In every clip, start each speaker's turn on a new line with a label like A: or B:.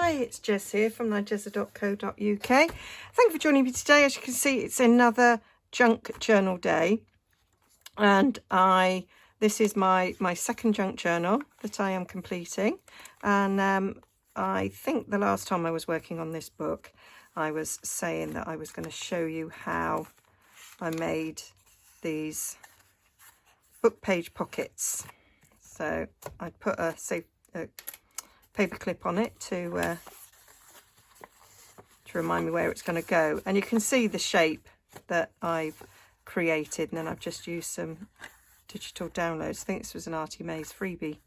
A: Hi, it's Jess here from Nigezza.co.uk. Thank you for joining me today. As you can see, it's another junk journal day, and this is my second junk journal that I am completing. And I think the last time I was working on this book, I was saying that I was going to show you how I made these book page pockets. So I put a paper clip on it to remind me where it's going to go, and you can see the shape that I've created, and then I've just used some digital downloads. I think this was an Artie Mays freebie.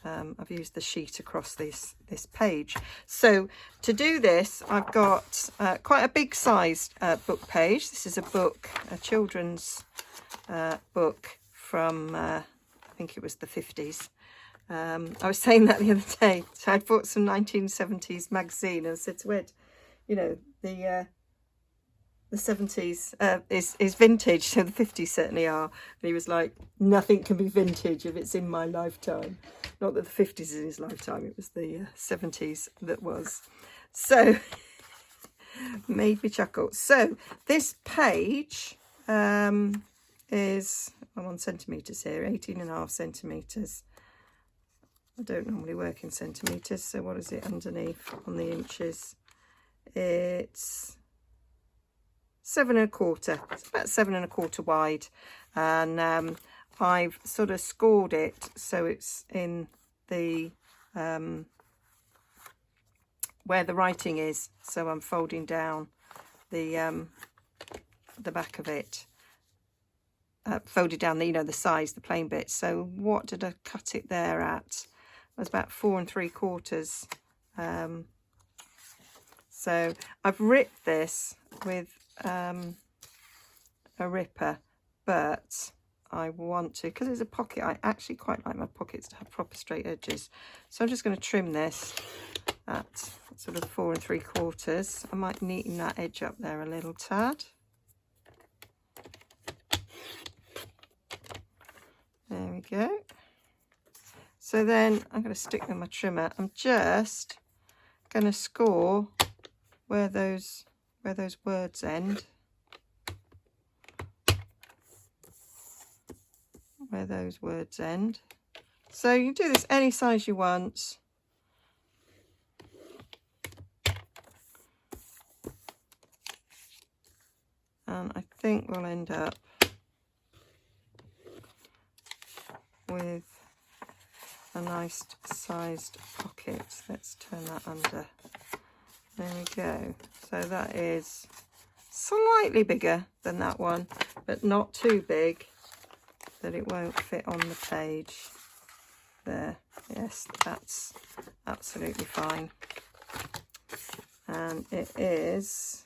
A: I've used the sheet across this page. So to do this, I've got quite a big sized book page. This is a children's book from I think it was the 50s. I was saying that the other day. So I bought some 1970s magazine and I said to Ed, you know, the 70s is vintage, so the 50s certainly are. And he was like, nothing can be vintage if it's in my lifetime. Not that the 50s is in his lifetime, it was the 70s that was. So, made me chuckle. So, this page is, I'm on centimetres here, 18.5 centimetres. I don't normally work in centimetres, so what is it underneath on the inches? It's 7.25. It's about 7.25 wide, and I've sort of scored it so it's in the where the writing is. So I'm folding down the back of it, folded down the the size, the plain bit. So what did I cut it there at? It was about 4 3/4. So I've ripped this with a ripper, but I want to, because it's a pocket, I actually quite like my pockets to have proper straight edges. So I'm just going to trim this at sort of 4 3/4. I might neaten that edge up there a little tad. There we go. So then I'm going to stick with my trimmer. I'm just going to score where those words end. Where those words end. So you can do this any size you want. And I think we'll end up with a nice sized pocket. Let's turn that under. There we go. So that is slightly bigger than that one, but not too big that it won't fit on the page. There, yes, that's absolutely fine. And it is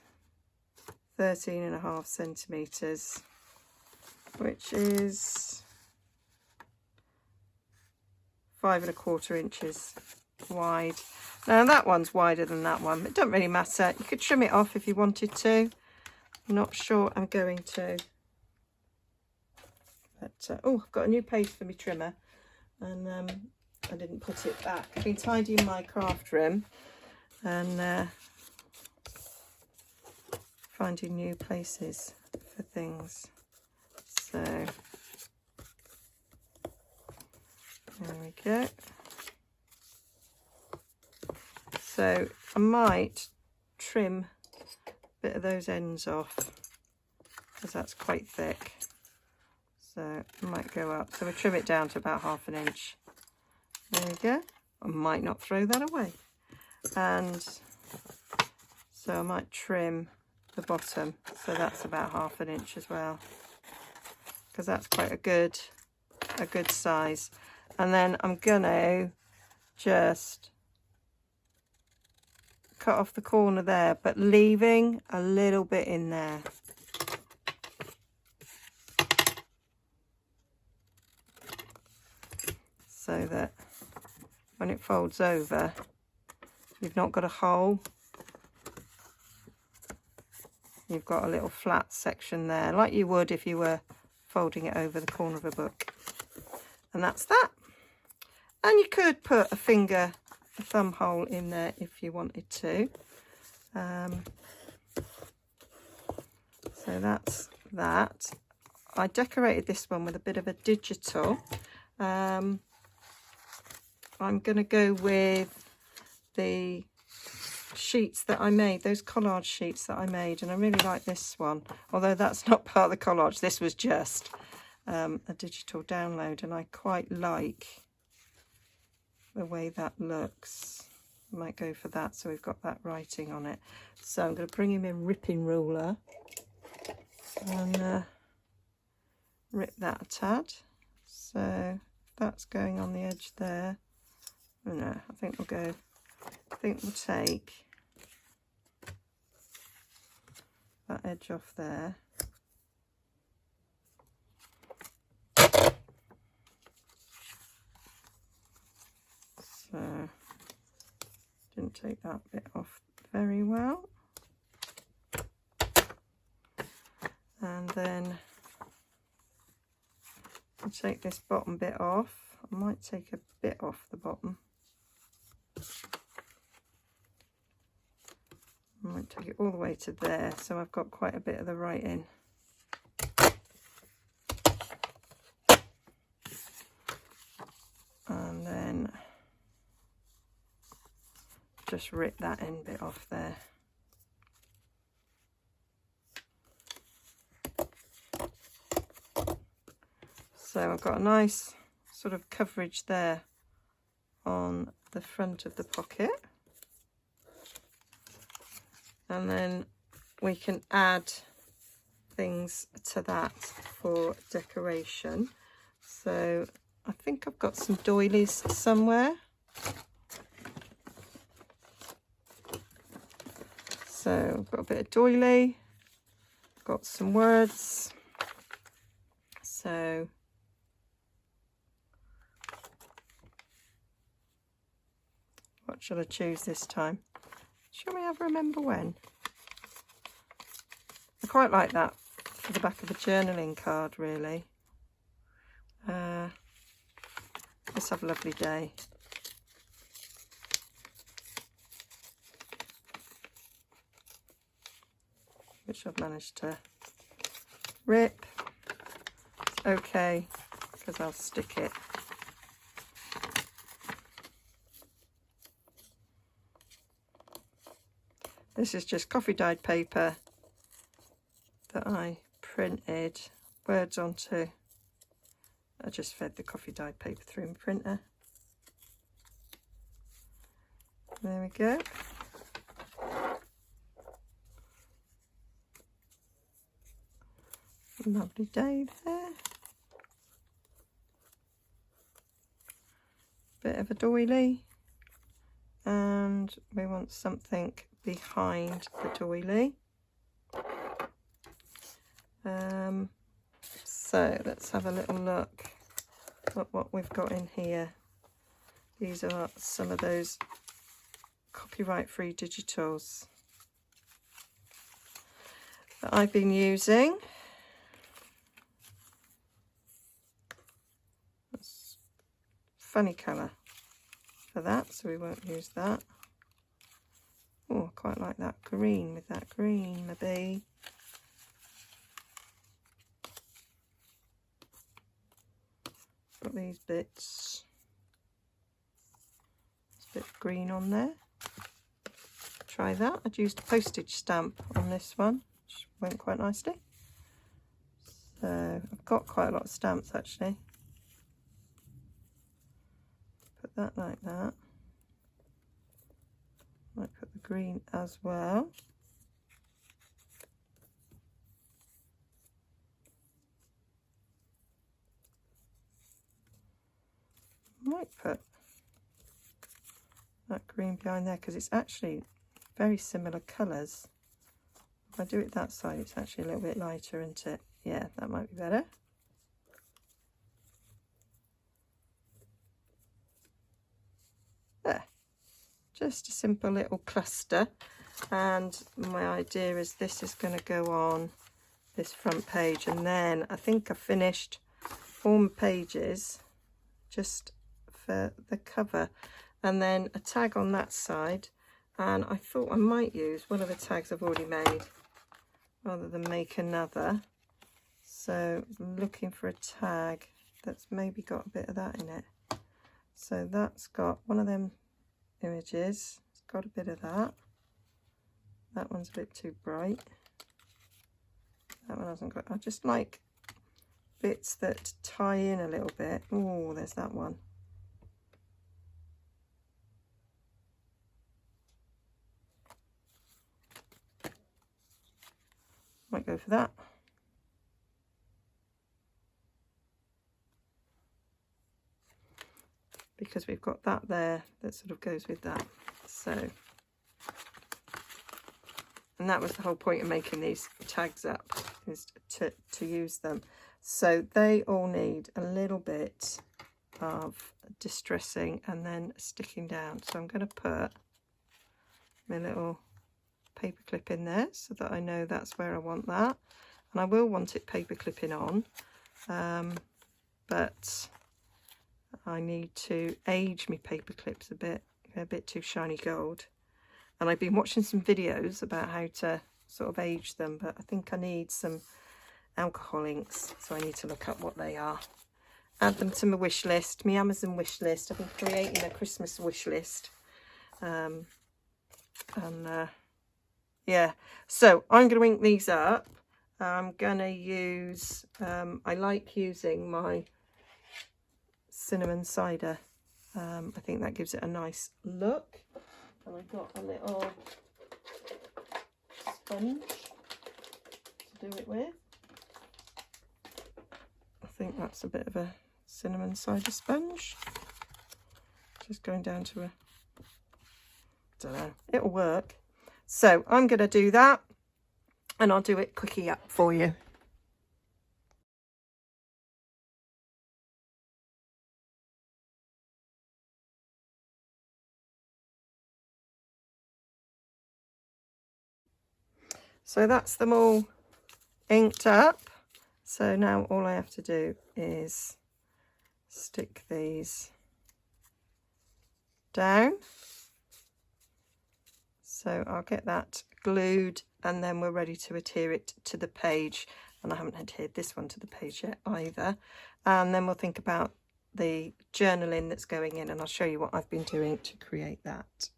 A: 13.5 centimetres, which is 5 1/4 inches wide. Now that one's wider than that one, but it doesn't really matter. You could trim it off if you wanted to. I'm not sure I'm going to. But, oh, I've got a new paste for my trimmer, and I didn't put it back. I've been tidying my craft room and finding new places for things. So there we go. So I might trim a bit of those ends off because that's quite thick. So I might go up. So we trim it down to about 1/2 inch. There we go. I might not throw that away. And so I might trim the bottom. So that's about 1/2 inch as well, because that's quite a good size. And then I'm gonna just cut off the corner there, but leaving a little bit in there. So that when it folds over, you've not got a hole. You've got a little flat section there, like you would if you were folding it over the corner of a book. And that's that. And you could put a finger a thumb hole in there if you wanted to. So that's that. I decorated this one with a bit of a digital. I'm going to go with the sheets that I made, those collage sheets that I made, and I really like this one, although that's not part of the collage. This was just a digital download, and I quite like the way that looks. I might go for that, so we've got that writing on it. So I'm going to bring him in ripping ruler and rip that a tad. So that's going on the edge there. Oh no, I think we'll take that edge off there. So didn't take that bit off very well. And then I'll take this bottom bit off. I might take a bit off the bottom. I might take it all the way to there, so I've got quite a bit of the writing. And then just rip that end bit off there. So I've got a nice sort of coverage there on the front of the pocket. And then we can add things to that for decoration. So I think I've got some doilies somewhere. So I've got a bit of doily, got some words. So what shall I choose this time? Shall we have remember when? I quite like that for the back of a journaling card, really. Let's have a lovely day. Which I've managed to rip. It's okay, because I'll stick it. This is just coffee dyed paper that I printed words onto. I just fed the coffee dyed paper through my printer. There we go. Lovely day there. Bit of a doily. And we want something behind the doily. So let's have a little look at what we've got in here. These are some of those copyright free digitals that I've been using. That's funny colour for that, so we won't use that. Oh, I quite like that green with that green, maybe. Got these bits. There's a bit of green on there. Try that. I'd used a postage stamp on this one, which went quite nicely. So I've got quite a lot of stamps actually. Put that like that. Might put the green as well. Might put that green behind there because it's actually very similar colours. If I do it that side, it's actually a little bit lighter, isn't it? Yeah, that might be better. There. Just a simple little cluster, and my idea is this is going to go on this front page, and then I think I finished all my pages just for the cover. and then a tag on that side. And I thought I might use one of the tags I've already made rather than make another. So I'm looking for a tag that's maybe got a bit of that in it. So that's got one of them images. It's got a bit of that. That one's a bit too bright. That one hasn't got. I just like bits that tie in a little bit. Oh, there's that one. Might go for that. Because we've got that there that sort of goes with that. So, and that was the whole point of making these tags up, is to use them. So they all need a little bit of distressing and then sticking down. So I'm going to put my little paper clip in there so that I know that's where I want that. And I will want it paper clipping on, but I need to age my paper clips a bit. They're a bit too shiny gold. And I've been watching some videos about how to sort of age them, but I think I need some alcohol inks, so I need to look up what they are. Add them to my wish list, my Amazon wish list. I've been creating a Christmas wish list. Yeah, so I'm going to ink these up. I'm going to use, I like using my cinnamon cider. I think that gives it a nice look. And I've got a little sponge to do it with. I think that's a bit of a cinnamon cider sponge. Just going down to a, don't know, it'll work. So I'm going to do that, and I'll do it quickie up for you. So that's them all inked up. So now all I have to do is stick these down. So I'll get that glued, and then we're ready to adhere it to the page. And I haven't adhered this one to the page yet either. And then we'll think about the journaling that's going in, and I'll show you what I've been doing to create that.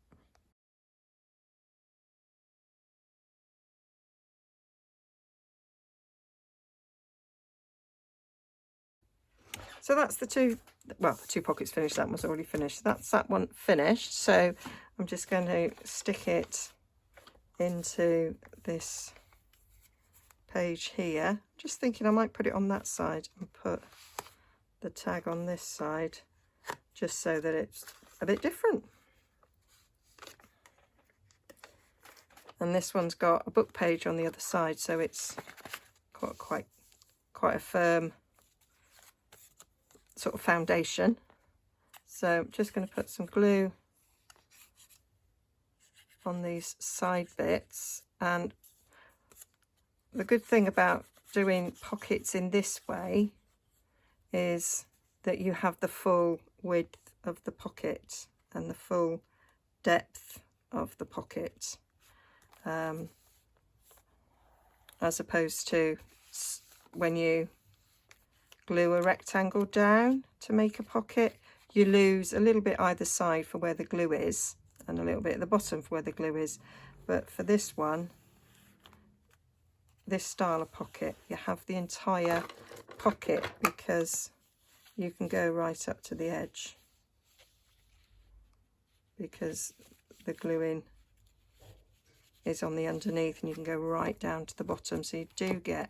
A: So that's the two pockets finished. That one's already finished. That's that one finished. So I'm just going to stick it into this page here. Just thinking I might put it on that side and put the tag on this side, just so that it's a bit different. And this one's got a book page on the other side, so it's got quite a firm sort of foundation. So I'm just going to put some glue on these side bits. And the good thing about doing pockets in this way is that you have the full width of the pocket and the full depth of the pocket, as opposed to when you glue a rectangle down to make a pocket, you lose a little bit either side for where the glue is and a little bit at the bottom for where the glue is. But for this one, this style of pocket, you have the entire pocket because you can go right up to the edge because the gluing is on the underneath, and you can go right down to the bottom, so you do get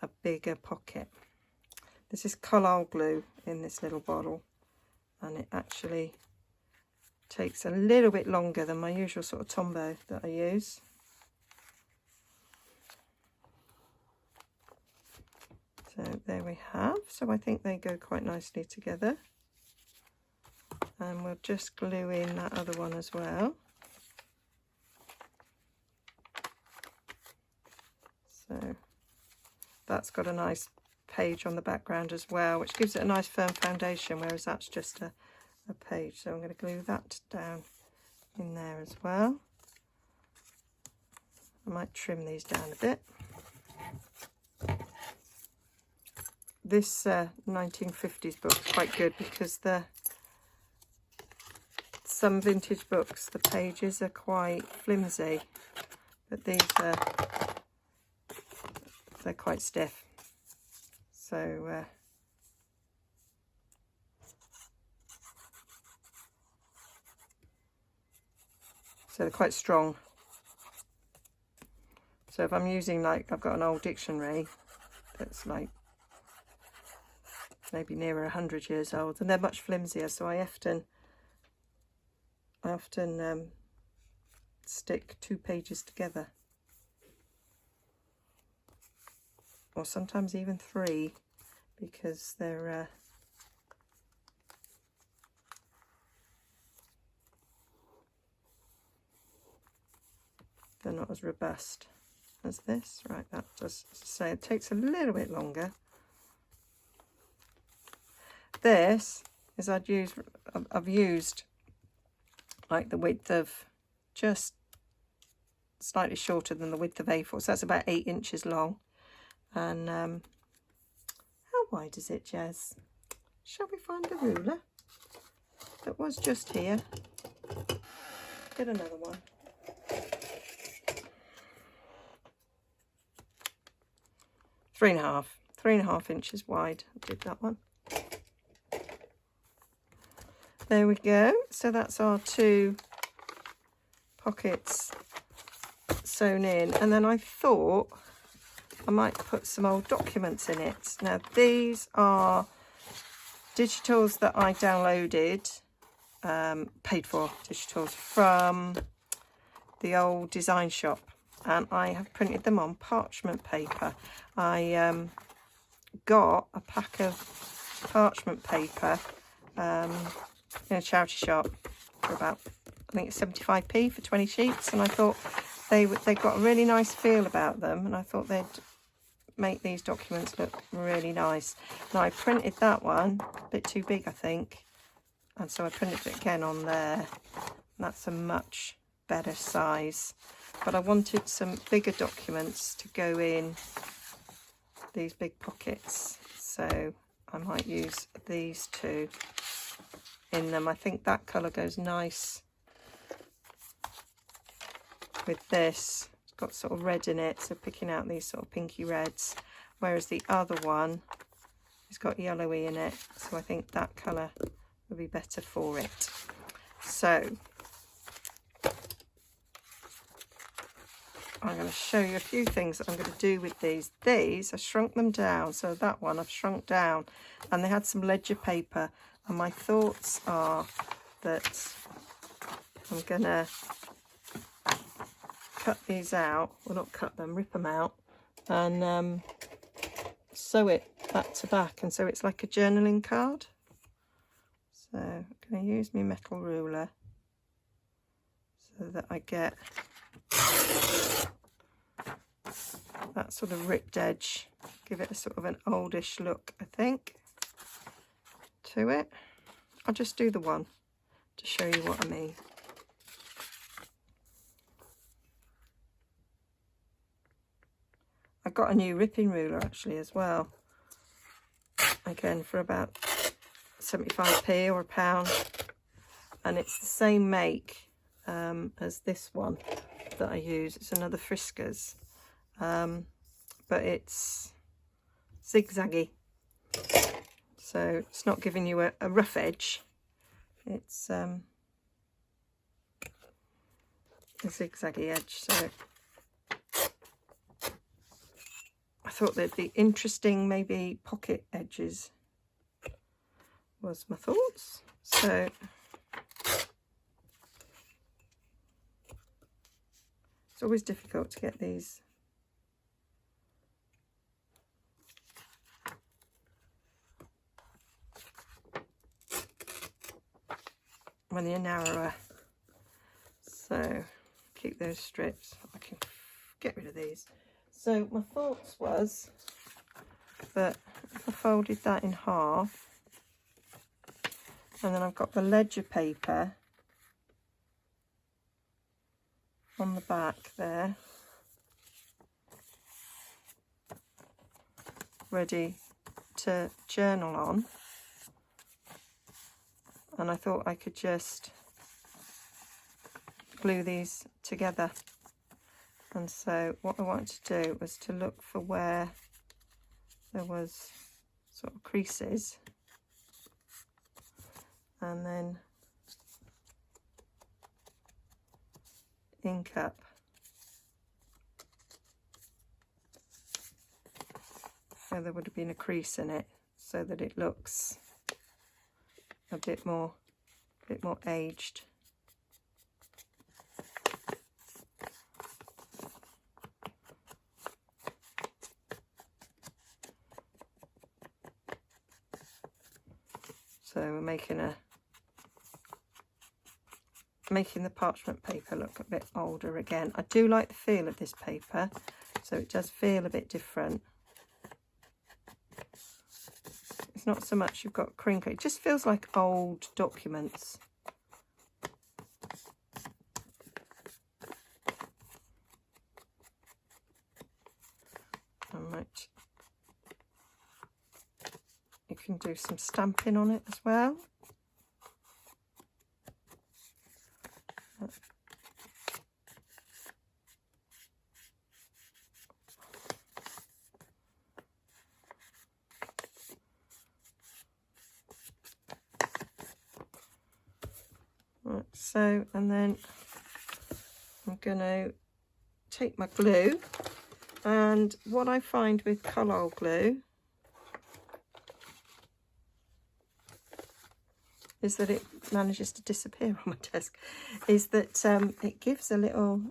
A: a bigger pocket. This is collal glue in this little bottle, and it actually takes a little bit longer than my usual sort of Tombow that I use. So there we have. So I think they go quite nicely together. And we'll just glue in that other one as well. So that's got a nice page on the background as well, which gives it a nice firm foundation, whereas that's just a page. So I'm going to glue that down in there as well. I might trim these down a bit. This 1950s book is quite good because some vintage books, the pages are quite flimsy, but these they're quite stiff. So they're quite strong. So if I'm using, like, I've got an old dictionary that's like maybe nearer 100 years old, and they're much flimsier, so I often stick 2 pages together, or sometimes even 3, because they're not as robust as this. Right, that does say it takes a little bit longer. This is I've used like the width of just slightly shorter than the width of A4, so that's about 8 inches long. And how wide is it, Jez? Shall we find the ruler that was just here? Get another one. 3.5 inches wide. I did that one. There we go. So that's our 2 pockets sewn in, and then I thought I might put some old documents in it. Now these are digitals that I downloaded, paid for digitals from the old design shop, and I have printed them on parchment paper. I got a pack of parchment paper in a charity shop for about, I think it's 75p for 20 sheets, and I thought they got a really nice feel about them, and I thought they'd make these documents look really nice. Now I printed that one a bit too big, I think, and so I printed it again on there. That's a much better size, but I wanted some bigger documents to go in these big pockets, so I might use these 2 in them. I think that colour goes nice with this. It's got sort of red in it, so picking out these sort of pinky reds, whereas the other one has got yellowy in it, so I think that colour would be better for it. So I'm going to show you a few things that I'm going to do with these. These, I shrunk them down, so that one I've shrunk down, and they had some ledger paper, and my thoughts are that I'm going to cut these out, well, not cut them, rip them out, and sew it back to back, and so it's like a journaling card. So I'm going to use my metal ruler so that I get that sort of ripped edge, give it a sort of an oldish look, I think, to it. I'll just do the one to show you what I mean. I got a new ripping ruler actually as well, again for about 75p or £1, and it's the same make as this one that I use. It's another Friskers, but it's zigzaggy, so it's not giving you a rough edge, it's a zigzaggy edge. So I thought they'd be interesting, maybe pocket edges was my thoughts. So it's always difficult to get these when they're narrower. So keep those strips. I can get rid of these. So my thoughts was that if I folded that in half And then I've got the ledger paper on the back there, ready to journal on. And I thought I could just glue these together. And so what I wanted to do was to look for where there was sort of creases, and then ink up where there would have been a crease in it, so that it looks a bit more aged. So we're making the parchment paper look a bit older again. I do like the feel of this paper, so it does feel a bit different. It's not so much you've got crinkle, it just feels like old documents. Alright. You can do some stamping on it as well. Right, so, and then I'm going to take my glue, and what I find with Collall glue is that it manages to disappear on my desk, is that it gives a little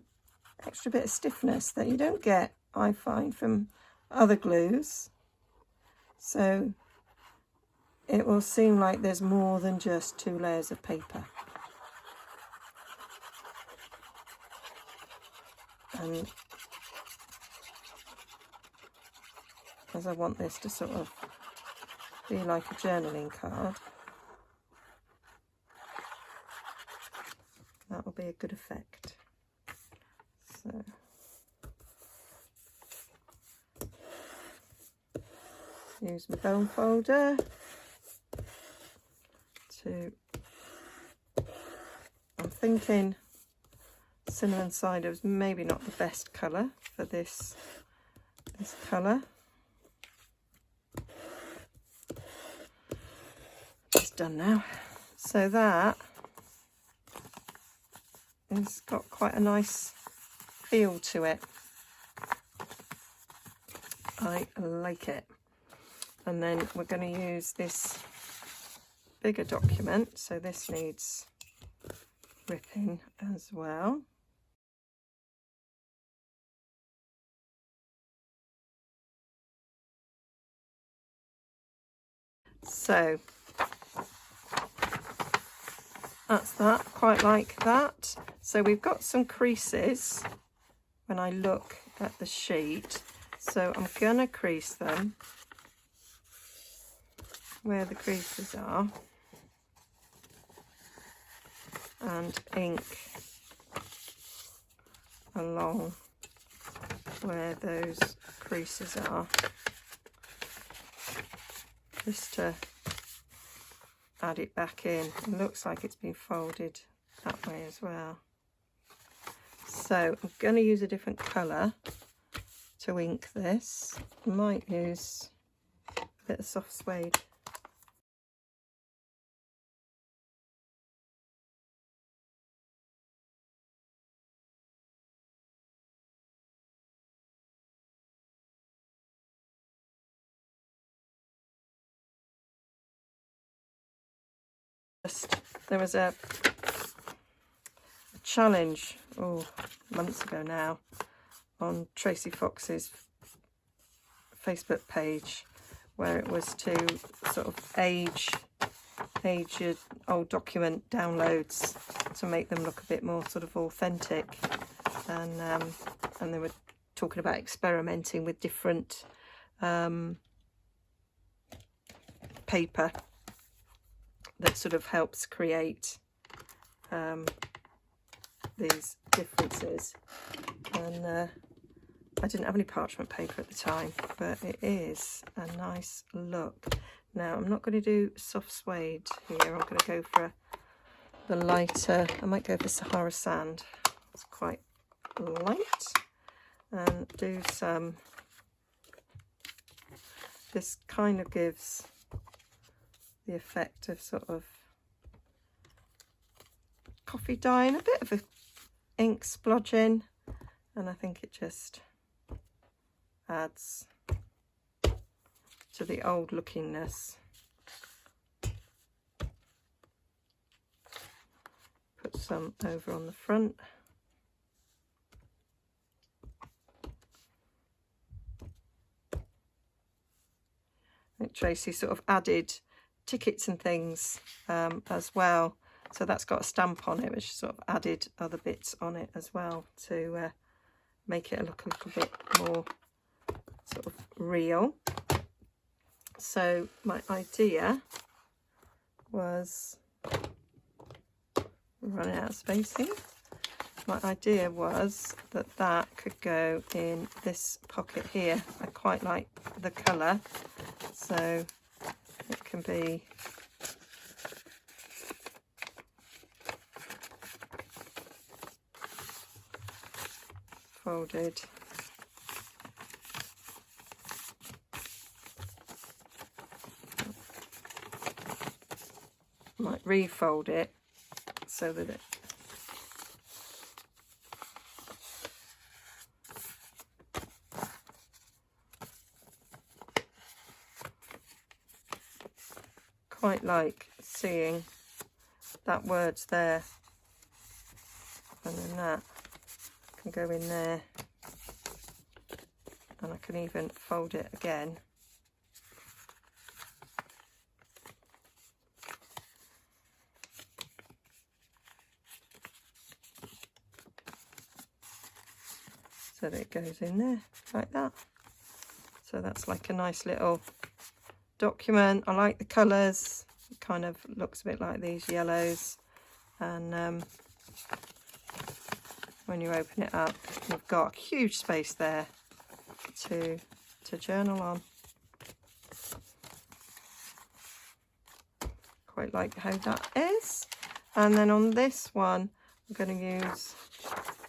A: extra bit of stiffness that you don't get, I find, from other glues. So it will seem like there's more than just 2 layers of paper. And as I want this to sort of be like a journaling card, that will be a good effect. So use my bone folder to, I'm thinking cinnamon cider is maybe not the best colour for this colour. It's done now. So that it's got quite a nice feel to it. I like it. And then we're going to use this bigger document, so this needs ripping as well. So that's that, quite like that. So we've got some creases when I look at the sheet, so I'm gonna crease them where the creases are and ink along where those creases are, just to add it back in. It looks like it's been folded that way as well. So I'm going to use a different colour to ink this. I might use a bit of soft suede. There was a challenge, months ago now, on Tracy Fox's Facebook page, where it was to sort of age your old document downloads to make them look a bit more sort of authentic, and they were talking about experimenting with different paper that sort of helps create these differences. And I didn't have any parchment paper at the time, but it is a nice look. Now I'm not going to do soft suede here. I'm going to go for the lighter. I might go for Sahara sand. It's quite light. And do some. This kind of gives the effect of sort of coffee dye and a bit of a ink splodging, and I think it just adds to the old lookingness. Put some over on the front. I think Tracy sort of added tickets and things as well, so that's got a stamp on it, which sort of added other bits on it as well to make it look a little bit more sort of real. So my idea was, running out of space here. My idea was that that could go in this pocket here. I quite like the colour, so it can be folded might refold it so that it quite like seeing that words there, and then that can go in there, and I can even fold it again. So that it goes in there like that. So that's like a nice little document. I like the colours. It kind of looks a bit like these yellows, and when you open it up, you've got huge space there to journal on. Quite like how that is. And then on this one, I'm going to use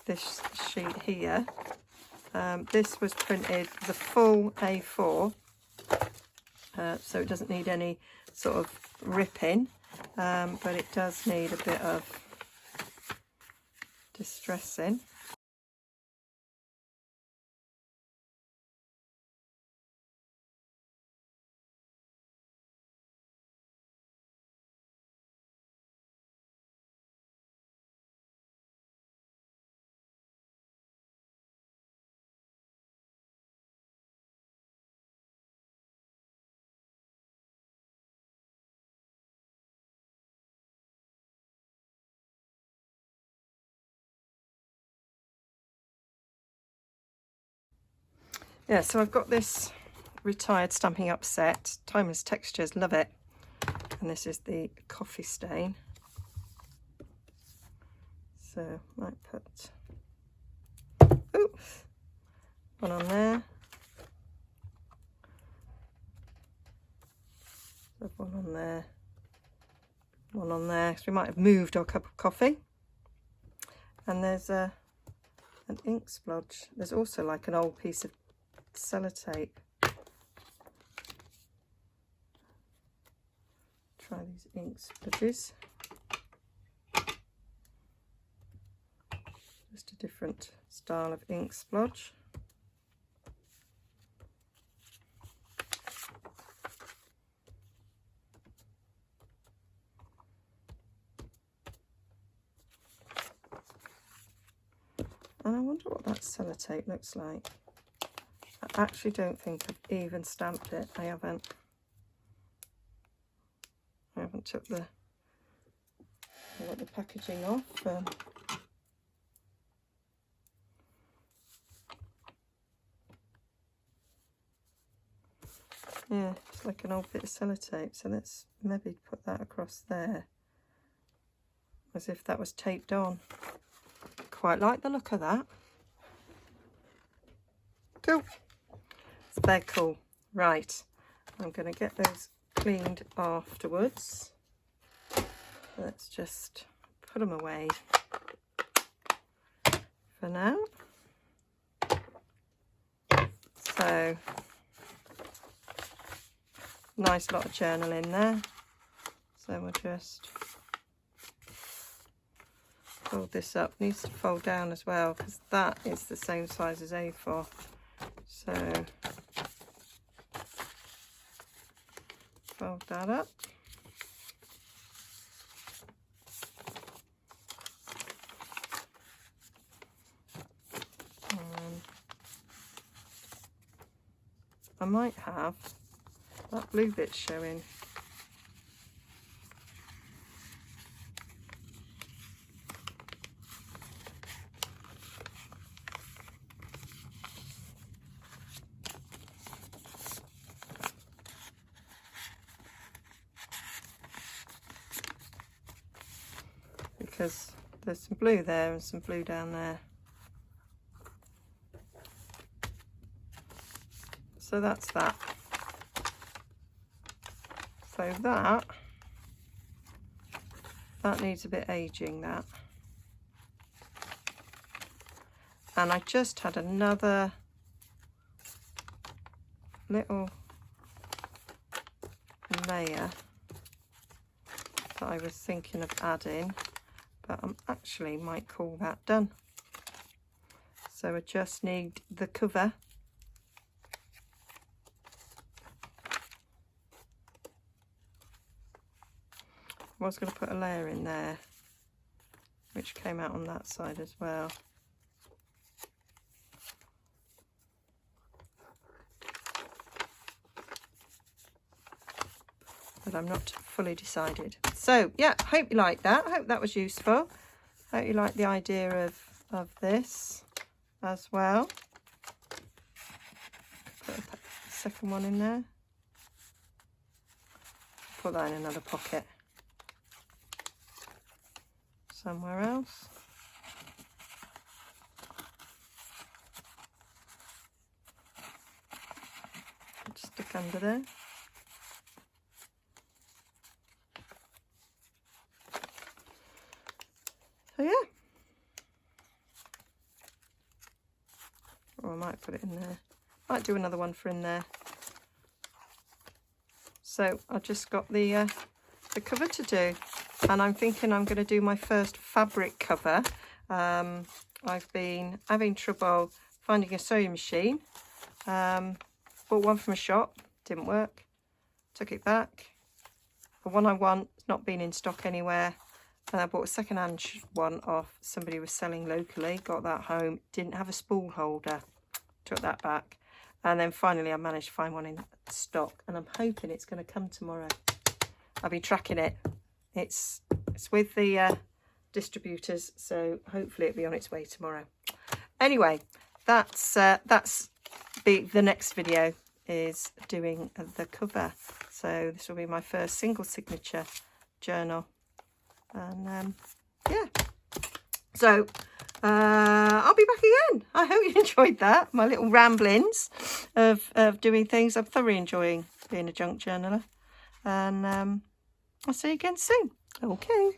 A: this sheet here. This was printed the full A4, so it doesn't need any sort of ripping, but it does need a bit of distressing. Yeah, so I've got this retired Stampin' Up set, Timeless Textures, love it. And this is the coffee stain. So I might put one on there. One on there. One on there. So we might have moved our cup of coffee. And there's an ink splodge. There's also like an old piece of sellotape. Try these ink splodges. Just a different style of ink splodge. And I wonder what that sellotape looks like. I actually don't think I've even stamped it. I haven't took the packaging off. Yeah, it's like an old bit of sellotape. So let's maybe put that across there, as if that was taped on. Quite like the look of that. Cool. So they're cool. Right, I'm going to get those cleaned afterwards. Let's just put them away for now. So, nice lot of journal in there. So we'll just fold this up. Needs to fold down as well because that is the same size as A4. So fold that up. And I might have that blue bit showing. Because there's some blue there and some blue down there. So that's that. So that needs a bit aging, that. And I just had another little layer that I was thinking of adding, but I actually might call that done. So I just need the cover. I was going to put a layer in there, which came out on that side as well. But I'm not fully decided. So yeah, hope you like that. Hope that was useful. Hope you like the idea of this as well. Put a second one in there. Put that in another pocket somewhere else. Just stick under there. So yeah. Or I might put it in there. Might do another one for in there. So I've just got the cover to do, and I'm thinking I'm going to do my first fabric cover. I've been having trouble finding a sewing machine. Bought one from a shop, didn't work. Took it back. The one I want, it's not been in stock anywhere. And I bought a second-hand one off somebody was selling locally. Got that home, didn't have a spool holder. Took that back. And then finally I managed to find one in stock, and I'm hoping it's going to come tomorrow. I've been tracking it. It's with the distributors, so hopefully it'll be on its way tomorrow. Anyway, that's the next video is doing the cover. So this will be my first single signature journal, and yeah. So I'll be back again. I hope you enjoyed that, my little ramblings of doing things. I'm thoroughly enjoying being a junk journaler, and I'll see you again soon. Okay.